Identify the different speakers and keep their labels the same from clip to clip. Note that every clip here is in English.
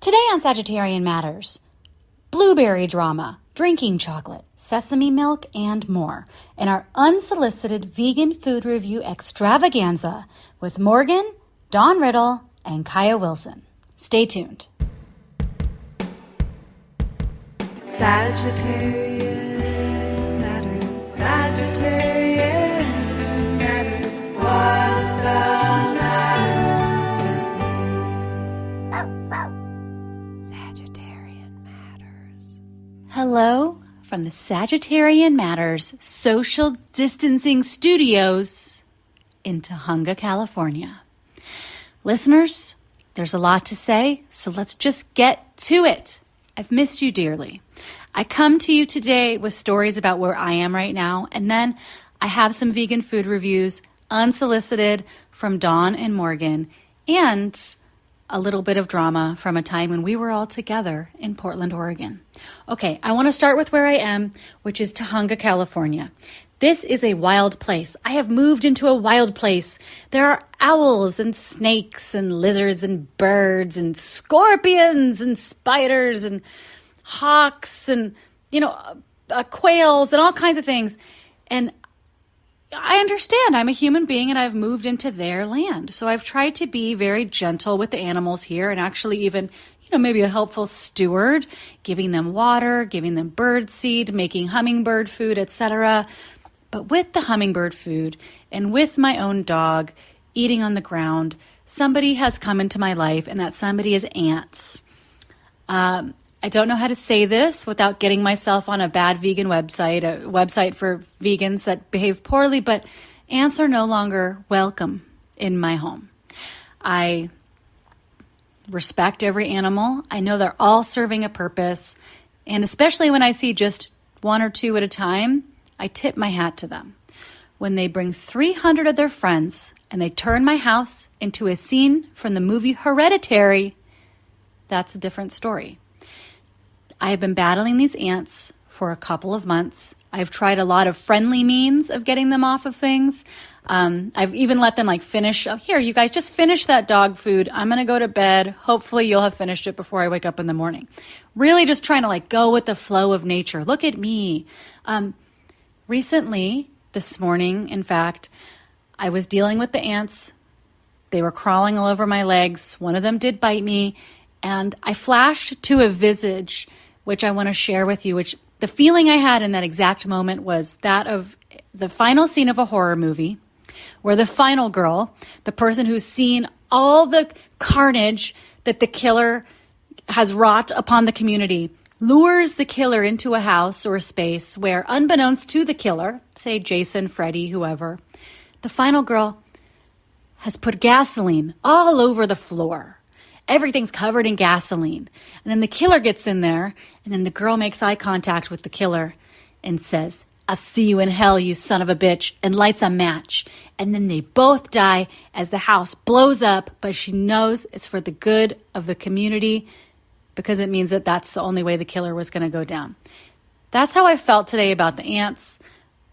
Speaker 1: Today on Sagittarian Matters, blueberry drama, drinking chocolate, sesame milk, and more in our unsolicited vegan food review extravaganza with Morgan, Dawn Riddle, and KAIA Wilson. Stay tuned.
Speaker 2: Sagittarian Matters, Sagittarian Matters, what's the matter with you? Sagittarian Matters.
Speaker 1: Hello from the Sagittarian Matters social distancing studios in Tahunga, California. Listeners, there's a lot to say, so let's just get to it. I've missed you dearly. I come to you today with stories about where I am right now, and then I have some vegan food reviews, unsolicited, from Dawn and Morgan, and a little bit of drama from a time when we were all together in Portland, Oregon. Okay, I want to start with where I am, which is Tahunga, California. This is a wild place. I have moved into a wild place. There are owls and snakes and lizards and birds and scorpions and spiders and hawks and, quails and all kinds of things. And I understand I'm a human being and I've moved into their land. So I've tried to be very gentle with the animals here and actually even, maybe a helpful steward, giving them water, giving them bird seed, making hummingbird food, etc. But with the hummingbird food and with my own dog eating on the ground, somebody has come into my life, and that somebody is ants. I don't know how to say this without getting myself on a bad vegan website, a website for vegans that behave poorly, but ants are no longer welcome in my home. I respect every animal. I know they're all serving a purpose, and especially when I see just one or two at a time, I tip my hat to them. When they bring 300 of their friends and they turn my house into a scene from the movie Hereditary, that's a different story. I have been battling these ants for a couple of months. I've tried a lot of friendly means of getting them off of things. I've even let them finish. Oh, here, you guys just finish that dog food. I'm going to go to bed. Hopefully you'll have finished it before I wake up in the morning. Really just trying to go with the flow of nature. Look at me. Recently, this morning, in fact, I was dealing with the ants. They were crawling all over my legs. One of them did bite me, and I flashed to a visage, which I want to share with you, which the feeling I had in that exact moment was that of the final scene of a horror movie, where the final girl, the person who's seen all the carnage that the killer has wrought upon the community, lures the killer into a house or a space where, unbeknownst to the killer, say Jason, Freddy, whoever, the final girl has put gasoline all over the floor. Everything's covered in gasoline. And then the killer gets in there, and then the girl makes eye contact with the killer and says, "I'll see you in hell, you son of a bitch," and lights a match. And then they both die as the house blows up, but she knows it's for the good of the community, because it means that that's the only way the killer was going to go down. That's how I felt today about the ants.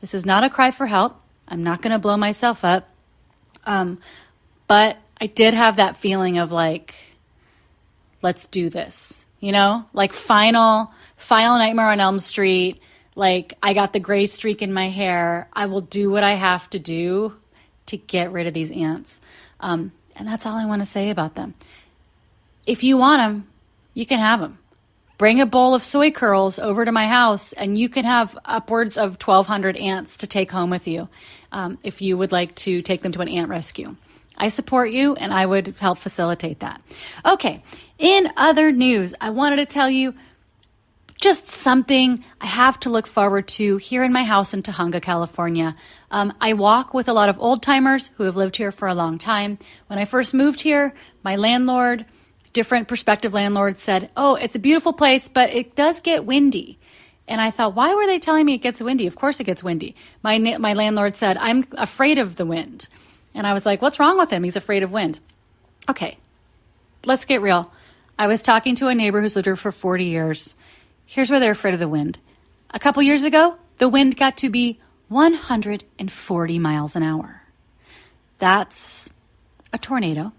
Speaker 1: This is not a cry for help. I'm not going to blow myself up. But I did have that feeling of let's do this, final Nightmare on Elm Street. I got the gray streak in my hair. I will do what I have to do to get rid of these ants. And that's all I want to say about them. If you want them, you can have them. Bring a bowl of soy curls over to my house and you can have upwards of 1,200 ants to take home with you if you would like to take them to an ant rescue. I support you and I would help facilitate that. Okay, in other news, I wanted to tell you just something I have to look forward to here in my house in Tahunga, California. I walk with a lot of old timers who have lived here for a long time. When I first moved here, my landlord, different prospective landlords said, "Oh, it's a beautiful place, but it does get windy." And I thought, why were they telling me it gets windy? Of course it gets windy. My landlord said, "I'm afraid of the wind." And I was like, what's wrong with him? He's afraid of wind. Okay, let's get real. I was talking to a neighbor who's lived here for 40 years. Here's where they're afraid of the wind. A couple years ago, the wind got to be 140 miles an hour. That's a tornado.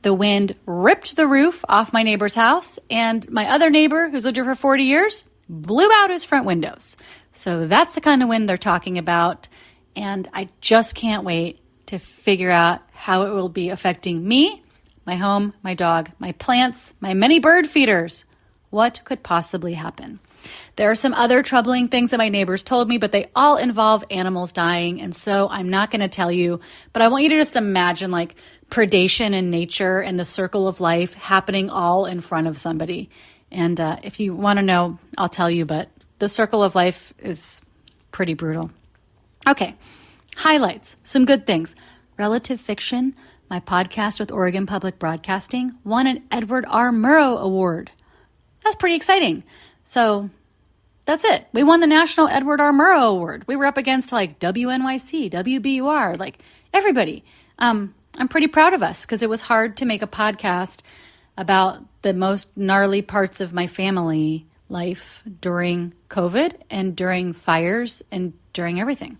Speaker 1: The wind ripped the roof off my neighbor's house, and my other neighbor, who's lived here for 40 years, blew out his front windows. So that's the kind of wind they're talking about, and I just can't wait to figure out how it will be affecting me, my home, my dog, my plants, my many bird feeders. What could possibly happen? There are some other troubling things that my neighbors told me, but they all involve animals dying, and so I'm not going to tell you, but I want you to just imagine like predation in nature and the circle of life happening all in front of somebody. And if you want to know, I'll tell you, but the circle of life is pretty brutal. Okay, highlights, some good things. Relative Fiction, my podcast with Oregon Public Broadcasting, won an Edward R. Murrow Award. That's pretty exciting. So that's it. We won the National Edward R. Murrow Award. We were up against like WNYC, WBUR, like everybody. I'm pretty proud of us because it was hard to make a podcast about the most gnarly parts of my family life during COVID and during fires and during everything.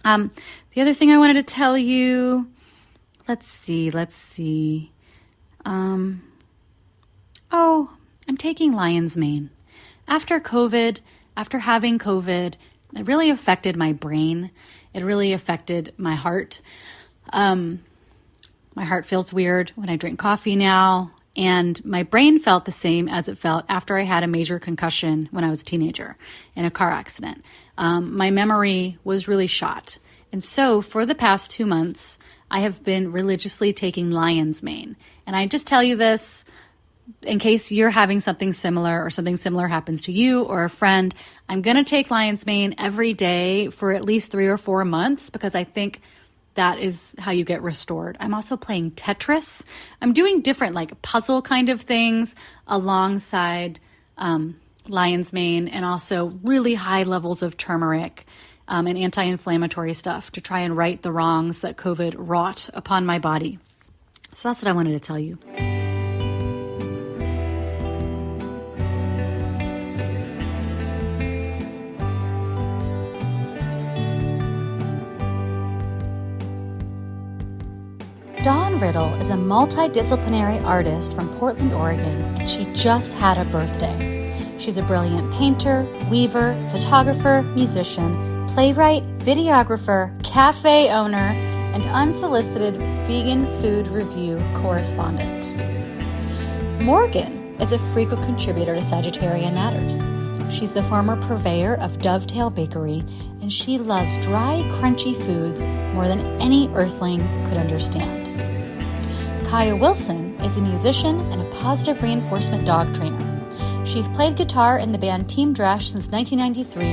Speaker 1: The other thing I wanted to tell you, let's see. I'm taking lion's mane. After COVID, after having COVID, it really affected my brain. It really affected my heart. My heart feels weird when I drink coffee now, and my brain felt the same as it felt after I had a major concussion when I was a teenager in a car accident. My memory was really shot. And so for the past 2 months, I have been religiously taking lion's mane. And I just tell you this in case you're having something similar or something similar happens to you or a friend. I'm going to take lion's mane every day for at least 3 or 4 months because I think that is how you get restored. I'm also playing Tetris. I'm doing different like puzzle kind of things alongside lion's mane and also really high levels of turmeric and anti-inflammatory stuff to try and right the wrongs that COVID wrought upon my body. So that's what I wanted to tell you. Dawn Riddle is a multidisciplinary artist from Portland, Oregon, and she just had a birthday. She's a brilliant painter, weaver, photographer, musician, playwright, videographer, cafe owner, and unsolicited vegan food review correspondent. Morgan is a frequent contributor to Sagittarian Matters. She's the former purveyor of Dovetail Bakery, and she loves dry, crunchy foods more than any earthling could understand. KAIA Wilson is a musician and a positive reinforcement dog trainer. She's played guitar in the band Team Drash since 1993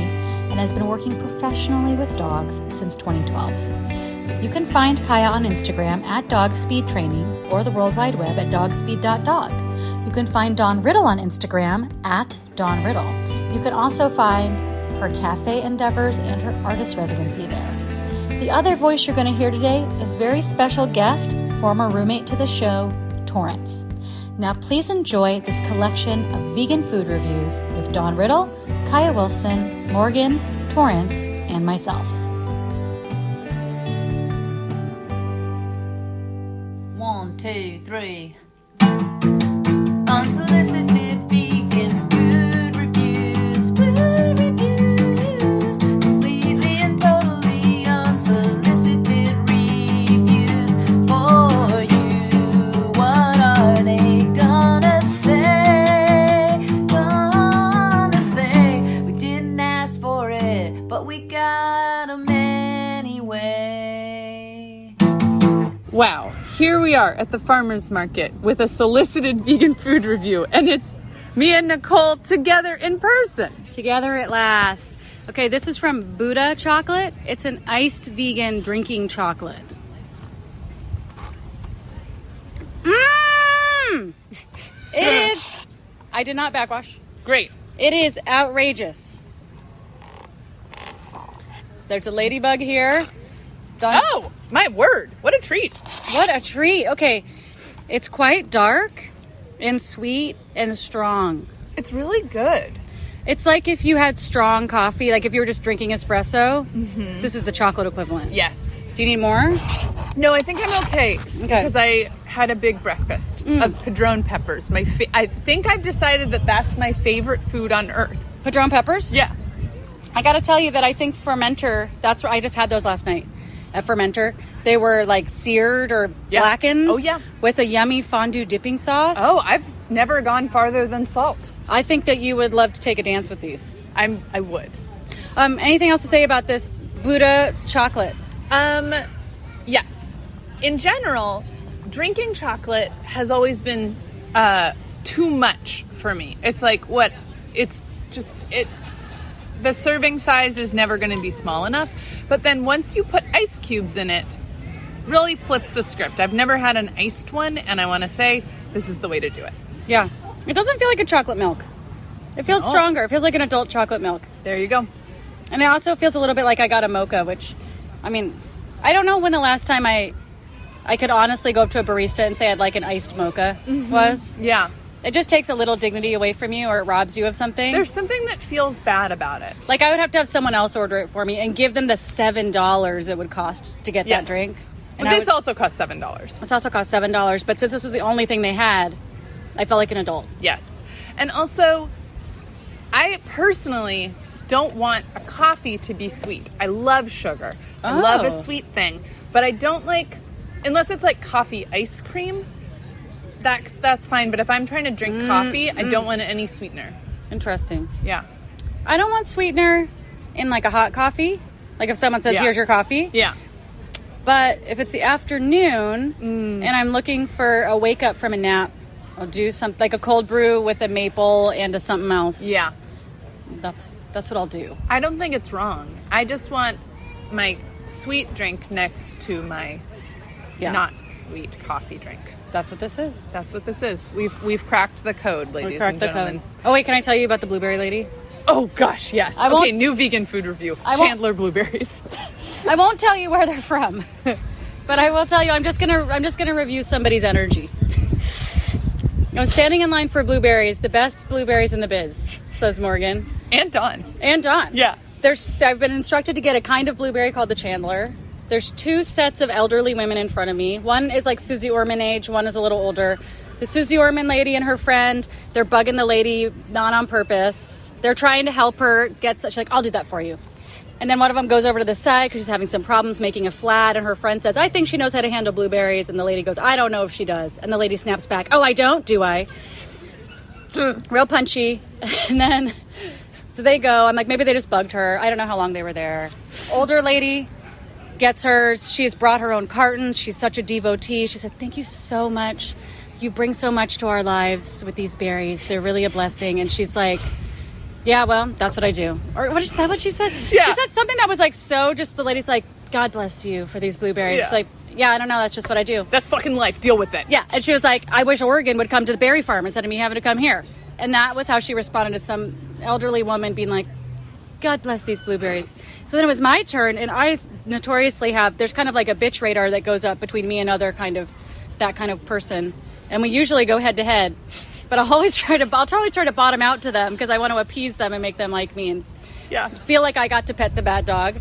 Speaker 1: and has been working professionally with dogs since 2012. You can find KAIA on Instagram at DogSpeedTraining or the World Wide Web at dogspeed.dog. You can find Dawn Riddle on Instagram at Dawn Riddle. You can also find her cafe endeavors and her artist residency there. The other voice you're going to hear today is very special guest, former roommate to the show, Torrance. Now please enjoy this collection of vegan food reviews with Dawn Riddle, KAIA Wilson, Morgan, Torrance, and myself.
Speaker 3: 1, 2, 3. Unsolicited vegan food reviews, completely and totally unsolicited reviews for you. What are they gonna say? We didn't ask for it, but we got 'em anyway.
Speaker 4: Wow, here we are at the farmer's market with a solicited vegan food review, and it's me and Nicole together in person.
Speaker 1: Together at last. Okay, this is from Buddha Chocolate. It's an iced vegan drinking chocolate. It is. I did not backwash.
Speaker 4: Great.
Speaker 1: It is outrageous. There's a ladybug here.
Speaker 4: Oh, my word. What a treat.
Speaker 1: What a treat. Okay, it's quite dark and sweet and strong.
Speaker 4: It's really good.
Speaker 1: It's like if you had strong coffee, like if you were just drinking espresso, This is the chocolate equivalent.
Speaker 4: Yes.
Speaker 1: Do you need more?
Speaker 4: No, I think I'm okay. Because I had a big breakfast of padron peppers. I think I've decided that that's my favorite food on earth.
Speaker 1: Padron peppers?
Speaker 4: Yeah.
Speaker 1: I got to tell you that I think fermenter, that's what I just had those last night at fermenter. They were like seared or blackened.
Speaker 4: Oh, yeah.
Speaker 1: With a yummy fondue dipping sauce.
Speaker 4: Oh, I've never gone farther than salt.
Speaker 1: I think that you would love to take a dance with these.
Speaker 4: I would.
Speaker 1: Anything else to say about this Buddha chocolate?
Speaker 4: Yes. In general, drinking chocolate has always been too much for me. It's like the serving size is never going to be small enough. But then once you put ice cubes in it, really flips the script. I've never had an iced one, and I want to say this is the way to do it.
Speaker 1: Yeah. It doesn't feel like a chocolate milk. It feels stronger. It feels like an adult chocolate milk.
Speaker 4: There you go.
Speaker 1: And it also feels a little bit like I got a mocha, which, I mean, I don't know when the last time I could honestly go up to a barista and say I'd like an iced mocha was.
Speaker 4: Yeah.
Speaker 1: It just takes a little dignity away from you, or it robs you of something.
Speaker 4: There's something that feels bad about it.
Speaker 1: Like, I would have to have someone else order it for me and give them the $7 it would cost to get that drink.
Speaker 4: But this also costs $7.
Speaker 1: This also cost $7, but since this was the only thing they had, I felt like an adult.
Speaker 4: Yes. And also, I personally don't want a coffee to be sweet. I love sugar. I love a sweet thing. But I don't like, unless it's like coffee ice cream, that's fine. But if I'm trying to drink coffee, I don't want any sweetener.
Speaker 1: Interesting.
Speaker 4: Yeah.
Speaker 1: I don't want sweetener in like a hot coffee. Like if someone says, here's your coffee.
Speaker 4: Yeah.
Speaker 1: But if it's the afternoon and I'm looking for a wake up from a nap, I'll do something like a cold brew with a maple and a something else.
Speaker 4: Yeah.
Speaker 1: That's what I'll do.
Speaker 4: I don't think it's wrong. I just want my sweet drink next to my not sweet coffee drink.
Speaker 1: That's what this is.
Speaker 4: That's what this is. We've cracked the code, ladies and gentlemen.
Speaker 1: Oh wait, can I tell you about the blueberry lady?
Speaker 4: Oh gosh, yes. Okay, new vegan food review. Chandler blueberries.
Speaker 1: I won't tell you where they're from, but I will tell you I'm just gonna review somebody's energy. I'm standing in line for blueberries, the best blueberries in the biz, says Morgan.
Speaker 4: And Dawn.
Speaker 1: Yeah. I've been instructed to get a kind of blueberry called the Chandler. There's two sets of elderly women in front of me. One is like Susie Orman age, one is a little older. The Susie Orman lady and her friend, they're bugging the lady, not on purpose. They're trying to help her get such, like, I'll do that for you. And then one of them goes over to the side because she's having some problems making a flat, and her friend says, I think she knows how to handle blueberries. And the lady goes, I don't know if she does. And the lady snaps back, oh, I don't, do I? Real punchy. And then they go, I'm like, maybe they just bugged her. I don't know how long they were there. Older lady gets hers. She has brought her own cartons. She's such a devotee. She said, thank you so much. You bring so much to our lives with these berries. They're really a blessing. And she's like, yeah, well, that's what I do. Or what is that what she said?
Speaker 4: Yeah.
Speaker 1: She said something that was like so just the lady's like, God bless you for these blueberries.
Speaker 4: Yeah.
Speaker 1: She's like, yeah, I don't know. That's just what I do.
Speaker 4: That's fucking life. Deal with it.
Speaker 1: Yeah. And she was like, I wish Oregon would come to the berry farm instead of me having to come here. And that was how she responded to some elderly woman being like, God bless these blueberries. So then it was my turn, and I notoriously have, there's kind of like a bitch radar that goes up between me and other kind of, that kind of person. And we usually go head to head. But I'll always try to bottom out to them because I want to appease them and make them like me and feel like I got to pet the bad dog.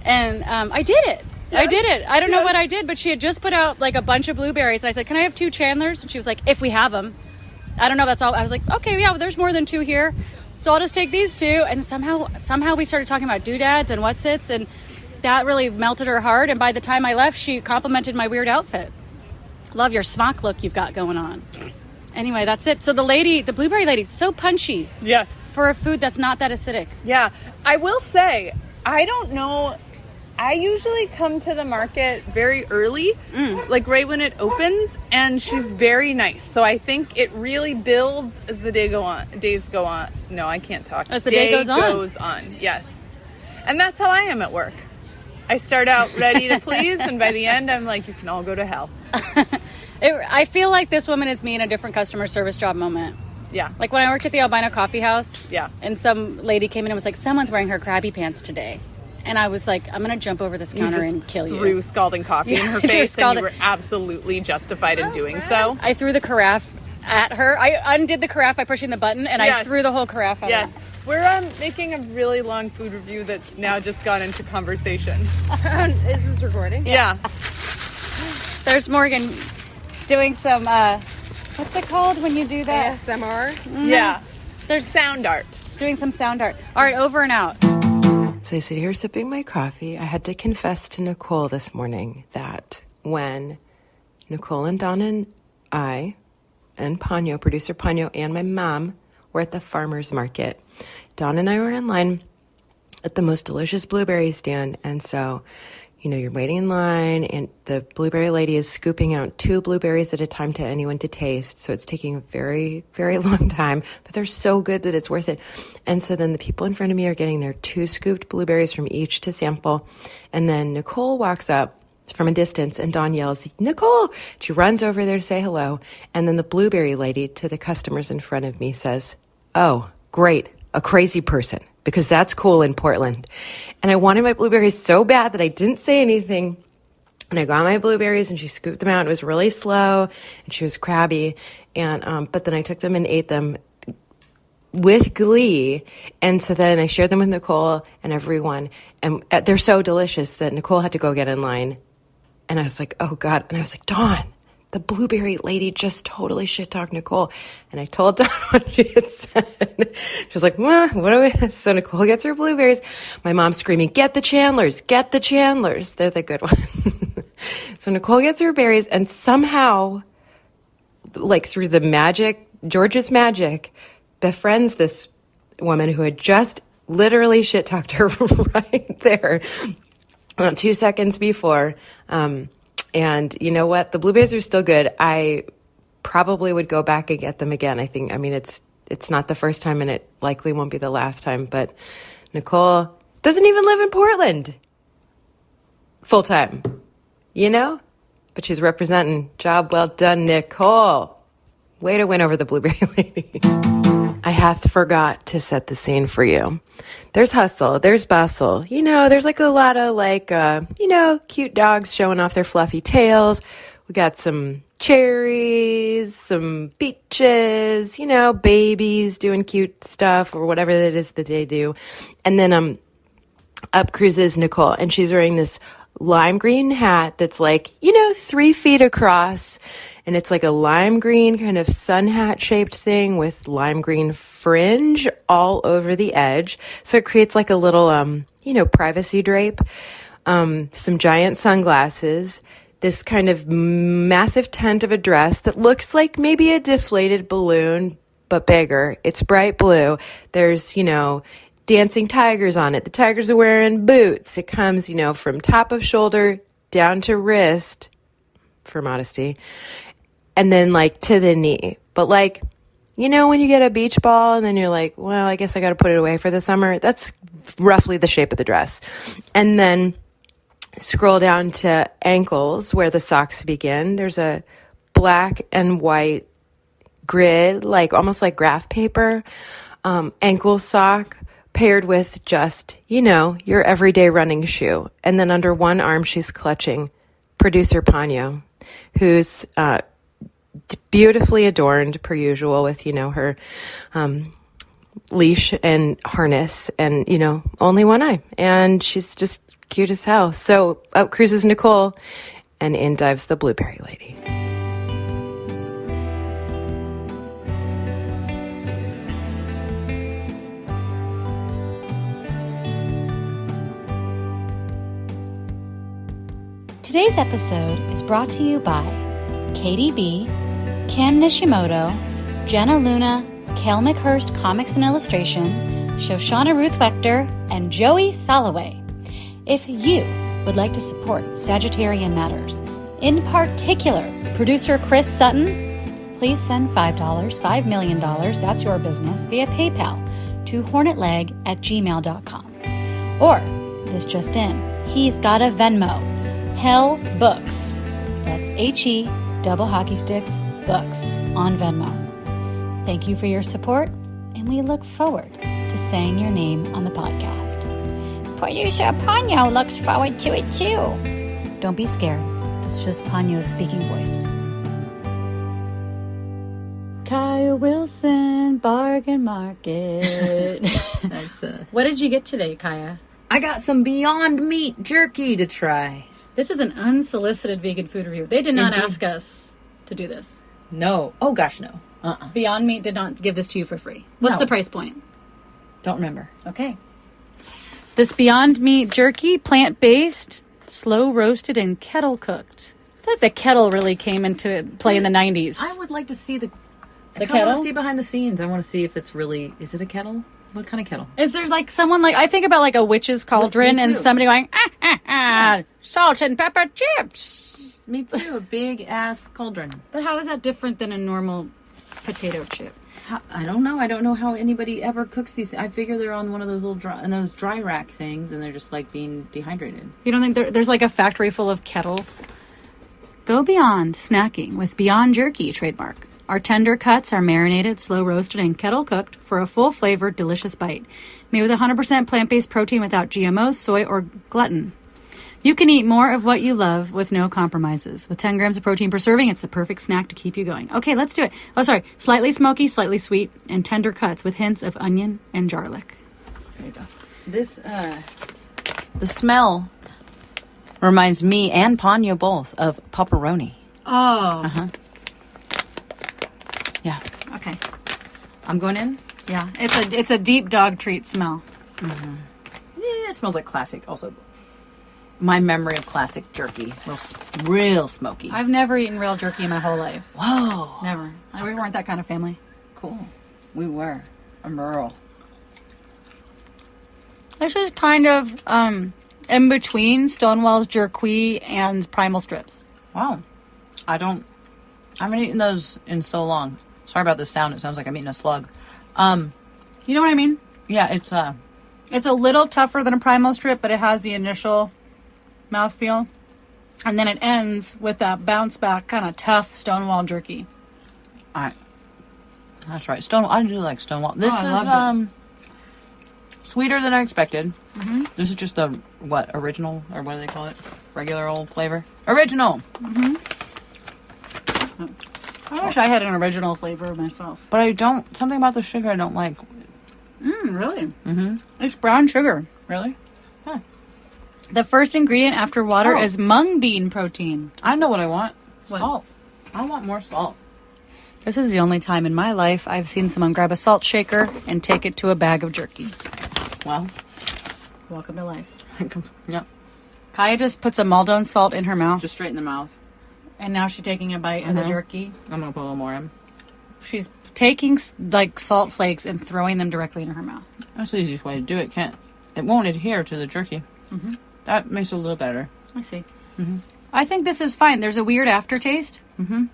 Speaker 1: And I did it. Yes. I did it. I don't know what I did, but she had just put out like a bunch of blueberries. And I said, can I have 2 Chandlers? And she was like, if we have them. I don't know. That's all. I was like, okay, yeah, well, there's more than 2 here. So I'll just take these 2. And somehow we started talking about doodads and what's-its. And that really melted her heart. And by the time I left, she complimented my weird outfit. Love your smock look you've got going on. Anyway, that's it. So the blueberry lady, so punchy.
Speaker 4: Yes.
Speaker 1: For a food that's not that acidic.
Speaker 4: Yeah. I will say, I don't know. I usually come to the market very early, like right when it opens, and she's very nice. So I think it really builds as the days go on. No, I can't talk.
Speaker 1: As the day goes
Speaker 4: on. Yes. And that's how I am at work. I start out ready to please, and by the end, I'm like, you can all go to hell.
Speaker 1: I feel like this woman is me in a different customer service job moment.
Speaker 4: Yeah.
Speaker 1: Like when I worked at the Albino Coffee House.
Speaker 4: Yeah.
Speaker 1: And some lady came in and was like, someone's wearing her Krabby Pants today. And I was like, I'm going to jump over this counter and kill you.
Speaker 4: Threw scalding coffee in her face, and you were absolutely justified in doing so.
Speaker 1: I threw the carafe at her. I undid the carafe by pushing the button, and I threw the whole carafe at her.
Speaker 4: We're making a really long food review that's now just gone into conversation.
Speaker 1: Is this recording?
Speaker 4: Yeah.
Speaker 1: There's Morgan doing some, what's it called when you do that?
Speaker 5: ASMR.
Speaker 4: Yeah. There's sound art.
Speaker 1: Doing some sound art. All right, over and out.
Speaker 5: So I sit here sipping my coffee. I had to confess to Nicole this morning that when Nicole and Don and I and Ponyo, producer Ponyo, and my mom were at the farmer's market, Don and I were in line at the most delicious blueberry stand. And so, you're waiting in line and the blueberry lady is scooping out 2 blueberries at a time to anyone to taste. So it's taking a very, very long time, but they're so good that it's worth it. And so then the people in front of me are getting their 2 scooped blueberries from each to sample. And then Nicole walks up from a distance and Dawn yells, "Nicole!" She runs over there to say hello. And then the blueberry lady to the customers in front of me says, "Oh, great, a crazy person, because that's cool in Portland." And I wanted my blueberries so bad that I didn't say anything. And I got my blueberries and she scooped them out. It was really slow and she was crabby. And but then I took them and ate them with glee. And so then I shared them with Nicole and everyone. And they're so delicious that Nicole had to go get in line. And I was like, oh God. And I was like, Dawn, the blueberry lady just totally shit-talked Nicole. And I told Dawn what she had said. She was like, well, what do we... So Nicole gets her blueberries. My mom's screaming, get the Chandlers, get the Chandlers. They're the good ones. So Nicole gets her berries and somehow, like through the magic, George's magic, befriends this woman who had just literally shit-talked her right there 2 seconds before. And you know what? The blueberries are still good. I probably would go back and get them again. It's not the first time and it likely won't be the last time, but Nicole doesn't even live in Portland full time, but she's representing. Job well done, Nicole. Way to win over the blueberry lady. I hath forgot to set the scene for you. There's hustle, there's bustle. There's like a lot of cute dogs showing off their fluffy tails. We got some cherries, some peaches, babies doing cute stuff or whatever it is that they do. And then up cruises Nicole, and she's wearing this lime green hat that's 3 feet across, and it's like a lime green kind of sun hat shaped thing with lime green fringe all over the edge. So it creates like a little, privacy drape, some giant sunglasses, this kind of massive tent of a dress that looks like maybe a deflated balloon, but bigger. It's bright blue. There's, dancing tigers on it. The tigers are wearing boots. It comes, from top of shoulder down to wrist for modesty. And then to the knee. But when you get a beach ball and then you're like, well, I guess I got to put it away for the summer. That's roughly the shape of the dress. And then scroll down to ankles where the socks begin. There's a black and white grid, almost like graph paper, ankle sock, paired with just, your everyday running shoe. And then under one arm, she's clutching producer Ponyo, who's beautifully adorned per usual with, her leash and harness and, only one eye. And she's just cute as hell. So up cruises Nicole and in dives the blueberry lady.
Speaker 1: Today's episode is brought to you by Katie B., Kim Nishimoto, Jenna Luna, Kel McHurst Comics and Illustration, Shoshana Ruth Wechter, and Joey Soloway. If you would like to support Sagittarian Matters, in particular producer Chris Sutton, please send $5, $5 million, that's your business, via PayPal to hornetleg@gmail.com. Or, this just in, he's got a Venmo, Hell Books. That's HE double hockey sticks books on Venmo. Thank you for your support, and we look forward to saying your name on the podcast. Producer Ponyo looks forward to it too. Don't be scared. That's just Ponyo's speaking voice. KAIA Wilson, Bargain Market. What did you get today, KAIA?
Speaker 3: I got some Beyond Meat jerky to try.
Speaker 1: This is an unsolicited vegan food review. They did not ask us to do this.
Speaker 6: No. Oh, gosh, no.
Speaker 1: Beyond Meat did not give this to you for free. What's
Speaker 6: No.
Speaker 1: the price point?
Speaker 6: Don't remember.
Speaker 1: Okay. This Beyond Meat jerky, plant-based, slow roasted, and kettle cooked. I thought the kettle really came into play in the 90s.
Speaker 6: I would like to see the
Speaker 1: kettle?
Speaker 6: I want to see behind the scenes. I want to see if it's really... Is it a kettle? What kind of kettle?
Speaker 1: Is there like someone like... I think about like a witch's cauldron
Speaker 6: Me
Speaker 1: and
Speaker 6: too.
Speaker 1: somebody going, salt and pepper chips.
Speaker 6: Me too. A big-ass cauldron.
Speaker 1: But how is that different than a normal potato chip?
Speaker 6: I don't know. I don't know how anybody ever cooks these. I figure they're on one of those little dry rack things, and they're just like being dehydrated.
Speaker 1: You don't think there's like a factory full of kettles? Go beyond snacking with Beyond Jerky trademark. Our tender cuts are marinated, slow roasted, and kettle cooked for a full flavored, delicious bite. Made with 100% plant-based protein without GMOs, soy, or gluten. You can eat more of what you love with no compromises. With 10 grams of protein per serving, it's the perfect snack to keep you going. Okay, let's do it. Oh, sorry. Slightly smoky, slightly sweet, and tender cuts with hints of onion and garlic. There you go.
Speaker 3: This, the smell reminds me and Ponyo both of pepperoni.
Speaker 1: Oh.
Speaker 3: Yeah.
Speaker 1: Okay.
Speaker 3: I'm going in?
Speaker 1: Yeah. It's a deep dog treat smell.
Speaker 3: Yeah, it smells like classic. Also, my memory of classic jerky. Real smoky.
Speaker 1: I've never eaten real jerky in my whole life.
Speaker 3: Whoa.
Speaker 1: Never. We weren't that kind of family.
Speaker 3: Cool. We were. A Merle.
Speaker 1: This is kind of in between Stonewall's Jerky and Primal Strips.
Speaker 3: Wow. I haven't eaten those in so long. Sorry about the sound. It sounds like I'm eating a slug.
Speaker 1: You know what I mean?
Speaker 3: Yeah, it's
Speaker 1: It's a little tougher than a Primal Strip, but it has the initial mouthfeel. And then it ends with that bounce back, kind of tough Stonewall Jerky.
Speaker 3: that's right. Stonewall. I do like Stonewall. This
Speaker 1: I loved
Speaker 3: sweeter than I expected. Mm-hmm. This is just the original, or what do they call it? Regular old flavor. Original.
Speaker 1: I wish I had an original flavor myself.
Speaker 3: But I don't. Something about the sugar I don't like.
Speaker 1: Really? Mm-hmm. It's brown sugar.
Speaker 3: Really?
Speaker 1: The first ingredient after water is mung bean protein.
Speaker 3: I know what I want.
Speaker 1: What?
Speaker 3: Salt. I want more salt.
Speaker 1: This is the only time in my life I've seen someone grab a salt shaker and take it to a bag of jerky.
Speaker 3: Well,
Speaker 1: Welcome to life.
Speaker 3: yep.
Speaker 1: Kaya just puts a Maldon salt in her mouth,
Speaker 3: Just straight in the mouth.
Speaker 1: and now she's taking a bite of the jerky.
Speaker 3: I'm gonna put a little more in.
Speaker 1: She's taking like salt flakes and throwing them directly into her mouth.
Speaker 3: That's the easiest way to do it. It won't adhere to the jerky. Mm-hmm. That makes it a little better.
Speaker 1: I see. Mm-hmm. I think this is fine. There's a weird aftertaste. Mm-hmm.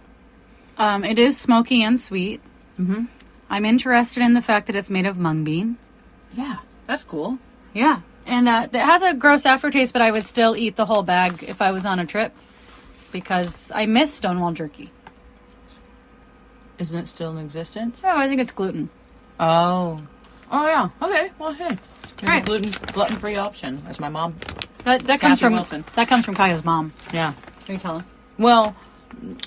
Speaker 1: It is smoky and sweet. Mm-hmm. I'm interested in the fact that it's made of mung bean.
Speaker 3: Yeah, that's cool.
Speaker 1: Yeah. And it has a gross aftertaste, but I would still eat the whole bag if I was on a trip because I miss Stonewall Jerky.
Speaker 3: Isn't it still in existence?
Speaker 1: Oh, I think it's gluten.
Speaker 3: Oh yeah. Okay. Well, hey, it's
Speaker 1: Right.
Speaker 3: a gluten-free option. That's my mom.
Speaker 1: That comes
Speaker 3: Kathy
Speaker 1: from
Speaker 3: Wilson.
Speaker 1: that comes from Kaya's mom.
Speaker 3: Yeah.
Speaker 1: Can you tell her?
Speaker 3: Well,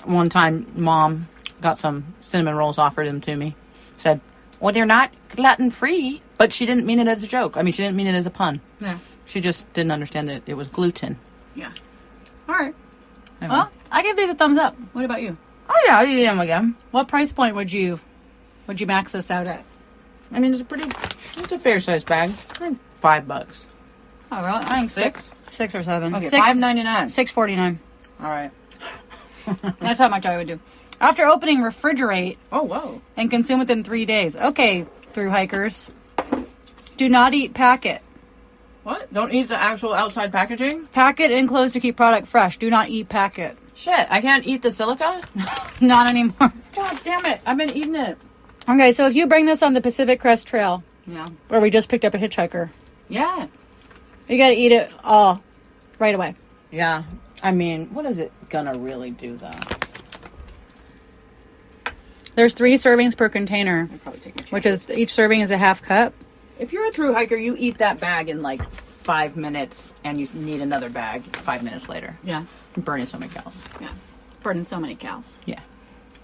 Speaker 3: one time, Mom got some cinnamon rolls, offered them to me. Said, "Well, they're not gluten-free," but she didn't mean it as a joke. I mean, she didn't mean it as a pun.
Speaker 1: Yeah.
Speaker 3: She just didn't understand that it was gluten.
Speaker 1: Yeah. All right.
Speaker 3: Anyway.
Speaker 1: Well, I give these a thumbs up. What about you?
Speaker 3: Oh yeah, I'll eat them again.
Speaker 1: What price point would you max this out at?
Speaker 3: I mean, it's a fair-sized bag. I think $5.
Speaker 1: Oh, really? I think
Speaker 3: Six?
Speaker 1: 6 or 7.
Speaker 3: Okay, $5.99.
Speaker 1: $6.49.
Speaker 3: All right.
Speaker 1: That's how much I would do. After opening, refrigerate
Speaker 3: Oh, whoa.
Speaker 1: and consume within 3 days. Okay, through hikers. Do not eat packet.
Speaker 3: What? Don't eat the actual outside packaging?
Speaker 1: Packet enclosed to keep product fresh. Do not eat packet.
Speaker 3: Shit, I can't eat the silica?
Speaker 1: Not anymore.
Speaker 3: God damn it. I've been eating it.
Speaker 1: Okay, so if you bring this on the Pacific Crest Trail,
Speaker 3: Yeah.
Speaker 1: where we just picked up a hitchhiker,
Speaker 3: Yeah.
Speaker 1: you got to eat it all right away.
Speaker 3: Yeah. I mean, what is it gonna really do, though?
Speaker 1: There's 3 servings per container,
Speaker 3: I'd probably take a chance.
Speaker 1: which is each serving is a half cup.
Speaker 3: If you're a thru hiker, you eat that bag in like 5 minutes, and you need another bag 5 minutes later.
Speaker 1: Yeah,
Speaker 3: You're burning so many calories.
Speaker 1: yeah. Burning so many cows.
Speaker 3: Yeah.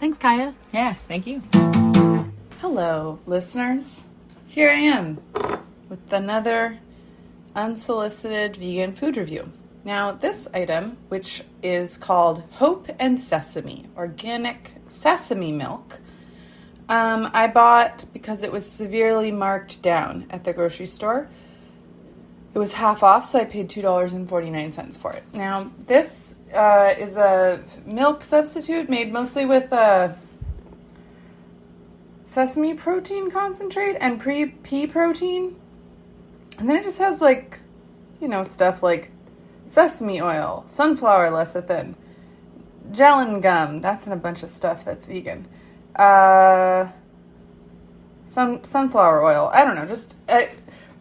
Speaker 1: Thanks, Kaya.
Speaker 3: Yeah, thank you.
Speaker 2: Hello, listeners. Here I am with another unsolicited vegan food review. Now, this item, which is called Hope and Sesame, organic sesame milk, I bought because it was severely marked down at the grocery store. It was half off, so I paid $2.49 for it. Now, this is a milk substitute made mostly with sesame protein concentrate and pea protein. And then it just has, like, you know, stuff like sesame oil, sunflower lecithin, gellan gum. That's in a bunch of stuff that's vegan. Sunflower oil. I don't know, just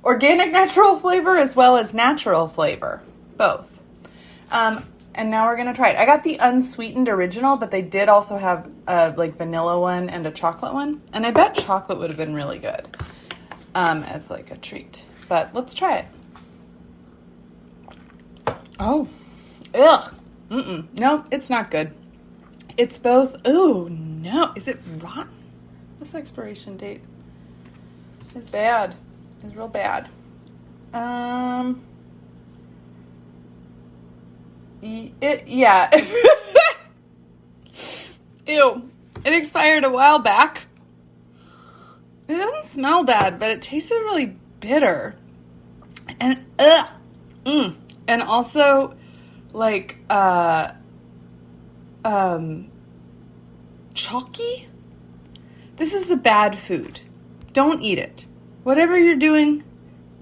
Speaker 2: organic natural flavor as well as natural flavor. Both. And now we're going to try it. I got the unsweetened original, but they did also have a like vanilla one and a chocolate one. And I bet chocolate would have been really good as like a treat. But let's try it. Oh, ugh. No, it's not good. It's both. Oh, no. Is it rotten? This expiration date is bad. It's real bad. Yeah. Ew. It expired a while back. It doesn't smell bad, but it tasted really bitter. And, And also, like, chalky? This is a bad food. Don't eat it. Whatever you're doing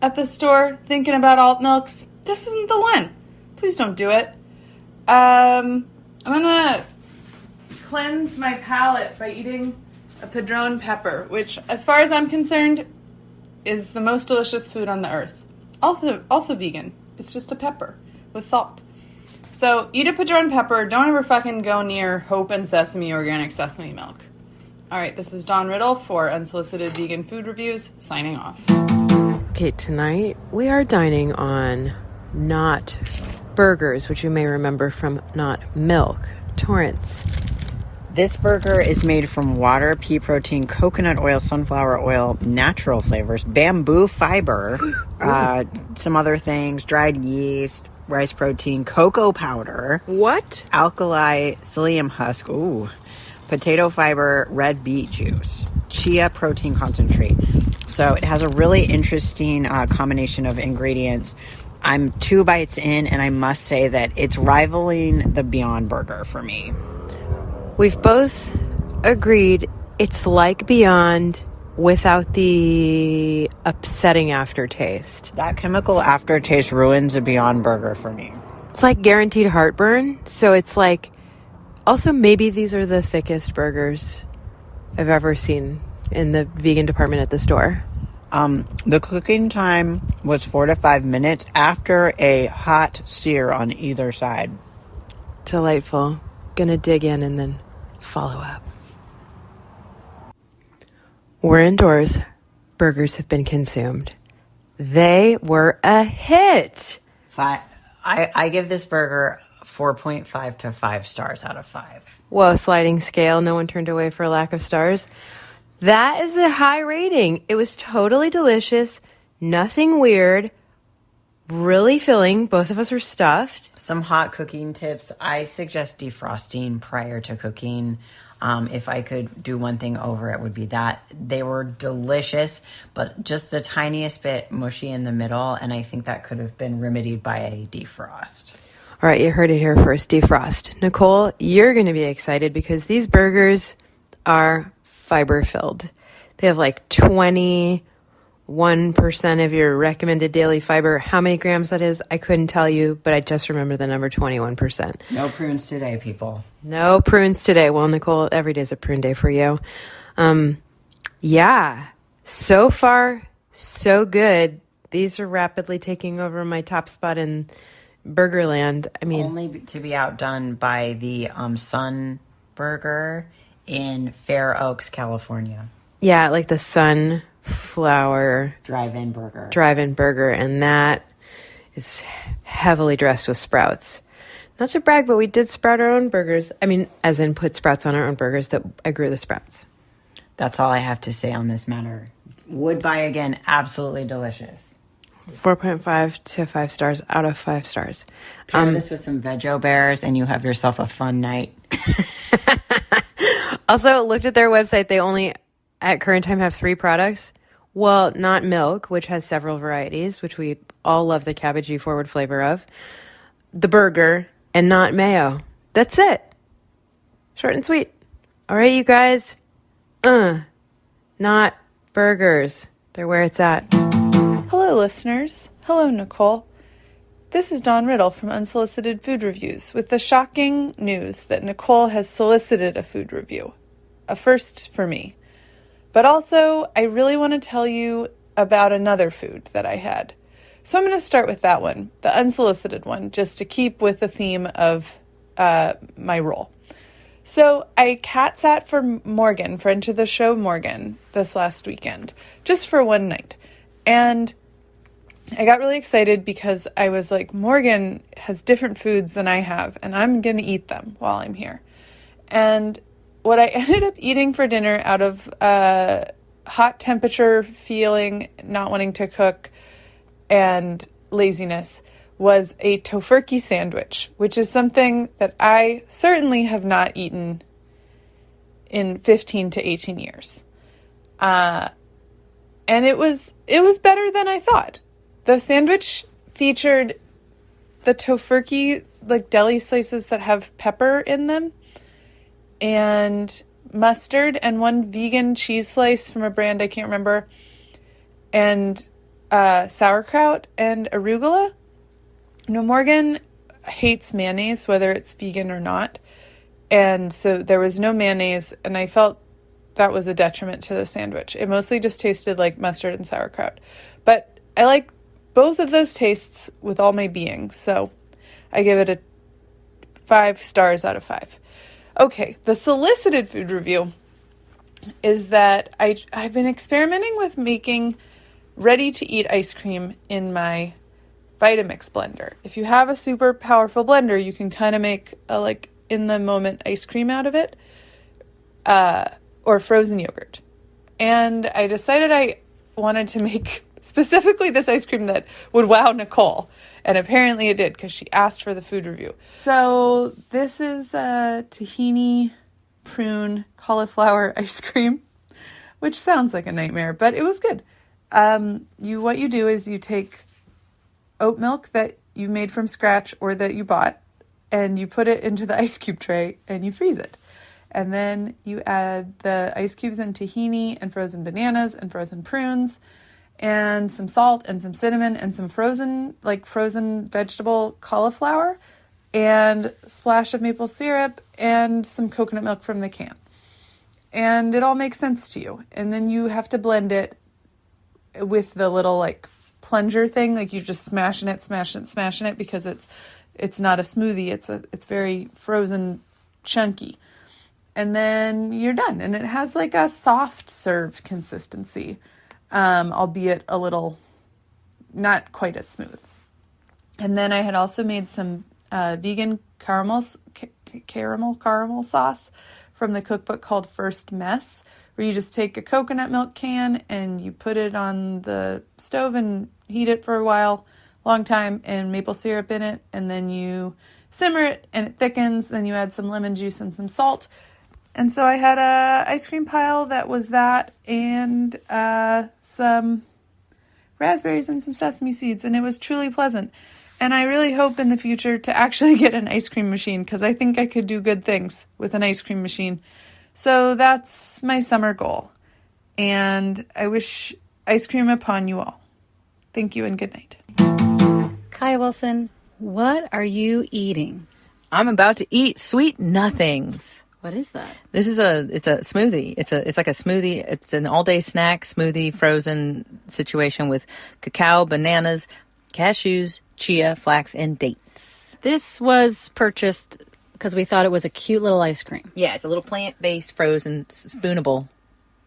Speaker 2: at the store, thinking about alt milks, this isn't the one. Please don't do it. I'm gonna cleanse my palate by eating a padron pepper, which, as far as I'm concerned, is the most delicious food on the earth. Also vegan. It's just a pepper with salt. So eat a padron pepper. Don't ever fucking go near Hope and Sesame organic sesame milk. All right, this is Dawn Riddle for Unsolicited Vegan Food Reviews, signing off.
Speaker 5: Okay, tonight we are dining on not burgers, which you may remember from Not Milk. Torrance.
Speaker 3: This burger is made from water, pea protein, coconut oil, sunflower oil, natural flavors, bamboo fiber, some other things, dried yeast, rice protein, cocoa powder.
Speaker 5: What?
Speaker 3: Alkali psyllium husk. Ooh. Potato fiber, red beet juice, chia protein concentrate. So it has a really interesting combination of ingredients. I'm 2 bites in, and I must say that it's rivaling the Beyond Burger for me.
Speaker 5: We've both agreed it's like Beyond without the upsetting aftertaste.
Speaker 3: That chemical aftertaste ruins a Beyond Burger for me.
Speaker 5: It's like guaranteed heartburn. So it's like, also maybe these are the thickest burgers I've ever seen in the vegan department at the store.
Speaker 3: The cooking time was 4 to 5 minutes after a hot sear on either side.
Speaker 5: Delightful. Gonna dig in and then follow up. We're indoors. Burgers have been consumed. They were a hit.
Speaker 3: I give this burger 4.5 to 5 stars out of 5.
Speaker 5: Whoa, sliding scale. No one turned away for a lack of stars. That is a high rating. It was totally delicious. Nothing weird. Really filling. Both of us are stuffed.
Speaker 3: Some hot cooking tips. I suggest defrosting prior to cooking. If I could do one thing over, it would be that. They were delicious, but just the tiniest bit mushy in the middle, and I think that could have been remedied by a defrost.
Speaker 5: All right, you heard it here first. Defrost. Nicole, you're going to be excited because these burgers are fiber-filled. They have like 21% of your recommended daily fiber. How many grams that is, I couldn't tell you, but I just remember the number 21%.
Speaker 3: No prunes today, people.
Speaker 5: No prunes today. Well, Nicole, every day's a prune day for you. Yeah, so far, so good. These are rapidly taking over my top spot in Burgerland. I mean,
Speaker 3: only to be outdone by the Sun Burger in Fair Oaks, California.
Speaker 5: Yeah, like the Sunflower
Speaker 3: Drive-In Burger.
Speaker 5: And that is heavily dressed with sprouts. Not to brag, but we did sprout our own burgers. I mean, as in put sprouts on our own burgers, that I grew the sprouts.
Speaker 3: That's all I have to say on this matter. Would buy again. Absolutely delicious.
Speaker 5: 4.5 to 5 stars out of 5 stars.
Speaker 3: Pair this with some Veggie Bears and you have yourself a fun night.
Speaker 5: Also, looked at their website. They only, at current time, have 3 products. Well, not milk, which has several varieties, which we all love the cabbagey forward flavor of. The burger, and not mayo. That's it. Short and sweet. All right, you guys. Not burgers. They're where it's at.
Speaker 2: Hello, listeners. Hello, Nicole. This is Dawn Riddle from Unsolicited Food Reviews with the shocking news that Nicole has solicited a food review. A first for me. But also, I really want to tell you about another food that I had. So I'm going to start with that one, the unsolicited one, just to keep with the theme of my role. So I cat sat for Morgan, friend to the show Morgan, this last weekend, just for one night. And I got really excited because I was like, Morgan has different foods than I have, and I'm going to eat them while I'm here. And what I ended up eating for dinner out of hot temperature feeling, not wanting to cook, and laziness was a Tofurkey sandwich, which is something that I certainly have not eaten in 15 to 18 years. And it was better than I thought. The sandwich featured the Tofurkey, like deli slices that have pepper in them, and mustard, and one vegan cheese slice from a brand I can't remember, and sauerkraut and arugula. No, Morgan hates mayonnaise, whether it's vegan or not. And so there was no mayonnaise, and I felt that was a detriment to the sandwich. It mostly just tasted like mustard and sauerkraut. But I like both of those tastes with all my being, so I give it a 5 stars out of 5. Okay, the solicited food review is that I've been experimenting with making ready-to-eat ice cream in my Vitamix blender. If you have a super powerful blender, you can kind of make a like in-the-moment ice cream out of it, or frozen yogurt. And I decided I wanted to make specifically this ice cream that would wow Nicole. And apparently it did, because she asked for the food review. So this is Tahini Prune Cauliflower ice cream, which sounds like a nightmare, but it was good. What you do is you take oat milk that you made from scratch or that you bought, and you put it into the ice cube tray and you freeze it. And then you add the ice cubes and tahini and frozen bananas and frozen prunes and some salt and some cinnamon and some frozen vegetable cauliflower and a splash of maple syrup and some coconut milk from the can. And it all makes sense to you. And then you have to blend it with the little plunger thing, you just smashing it because it's not a smoothie, it's very frozen chunky. And then you're done, and it has a soft serve consistency, albeit a little not quite as smooth. And then I had also made some vegan caramel sauce from the cookbook called First Mess, where you just take a coconut milk can and you put it on the stove and heat it for a long time, and maple syrup in it, and then you simmer it and it thickens, then you add some lemon juice and some salt. And so I had a ice cream pile that was that, and some raspberries and some sesame seeds, and it was truly pleasant. And I really hope in the future to actually get an ice cream machine, because I think I could do good things with an ice cream machine. So that's my summer goal. And I wish ice cream upon you all. Thank you and good night.
Speaker 1: KAIA Wilson, what are you eating?
Speaker 7: I'm about to eat sweet nothings.
Speaker 1: What is that?
Speaker 7: This is it's a smoothie. It's like a smoothie. It's an all-day snack smoothie frozen situation with cacao, bananas, cashews, chia, flax, and dates.
Speaker 1: This was purchased because we thought it was a cute little ice cream.
Speaker 7: Yeah, it's a little plant-based frozen spoonable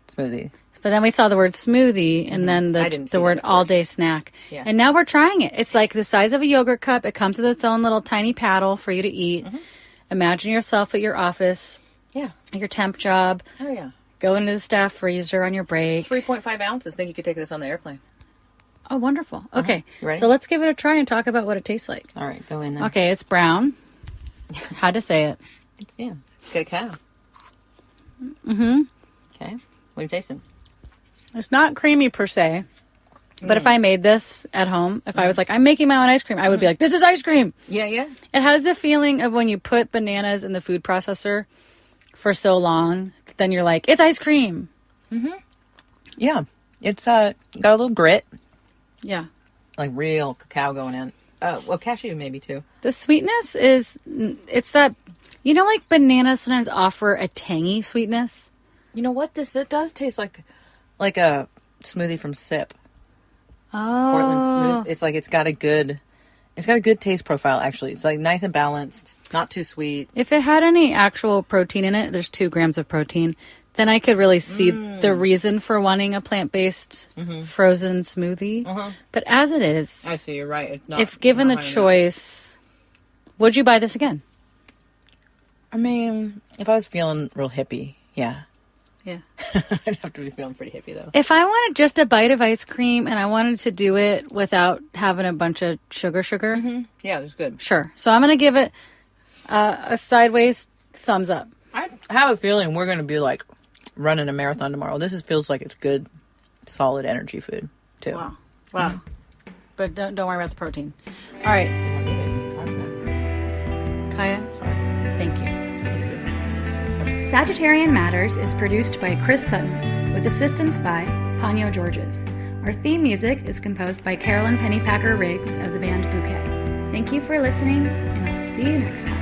Speaker 7: smoothie.
Speaker 1: But then we saw the word smoothie and then the word all-day snack.
Speaker 7: Yeah.
Speaker 1: And now we're trying it. It's like the size of a yogurt cup. It comes with its own little tiny paddle for you to eat. Mm-hmm. Imagine yourself at your office.
Speaker 7: Yeah.
Speaker 1: Your temp job.
Speaker 7: Oh, yeah.
Speaker 1: Go into the staff freezer on your break.
Speaker 7: 3.5 ounces. Think you could take this on the airplane.
Speaker 1: Oh, wonderful. Okay,
Speaker 7: You ready?
Speaker 1: so let's give it a try and talk about what it tastes like.
Speaker 7: All right, go in there.
Speaker 1: Okay, it's brown. Had to say it.
Speaker 7: Yeah, cacao.
Speaker 1: Mm-hmm.
Speaker 7: Okay, what are you tasting?
Speaker 1: It's not creamy per se, but if I made this at home, if I was like, I'm making my own ice cream, I would be like, this is ice cream.
Speaker 7: Yeah.
Speaker 1: It has the feeling of when you put bananas in the food processor for so long, then you're like, it's ice cream.
Speaker 7: Yeah, it's got a little grit,
Speaker 1: Yeah.
Speaker 7: like real cacao going in. Well, cashew maybe too.
Speaker 1: The sweetness is, it's that, you know, like bananas sometimes offer a tangy sweetness.
Speaker 7: You know what? It does taste like a smoothie from Sip. Portland smooth. It's like it's got a good taste profile. Actually, it's like nice and balanced, not too sweet.
Speaker 1: If it had any actual protein in it, there's 2 grams of protein, then I could really see the reason for wanting a plant-based frozen smoothie. But as it is,
Speaker 7: I see. You're right. It's not,
Speaker 1: if given the
Speaker 7: not high enough.
Speaker 1: choice, would you buy this again?
Speaker 7: I mean, if I was feeling real hippie, yeah.
Speaker 1: Yeah.
Speaker 7: I'd have to be feeling pretty hippie though.
Speaker 1: If I wanted just a bite of ice cream and I wanted to do it without having a bunch of sugar,
Speaker 7: Yeah, it was good.
Speaker 1: sure. So I'm going to give it a sideways thumbs up.
Speaker 7: I have a feeling we're going to be like running a marathon tomorrow. Feels like it's good, solid energy food too.
Speaker 1: Wow. But don't worry about the protein. All right. Kaya, thank you. Sagittarian Matters is produced by Chris Sutton with assistance by Ponyo Georges. Our theme music is composed by Carolyn Pennypacker Riggs of the band Bouquet. Thank you for listening, and I'll see you next time.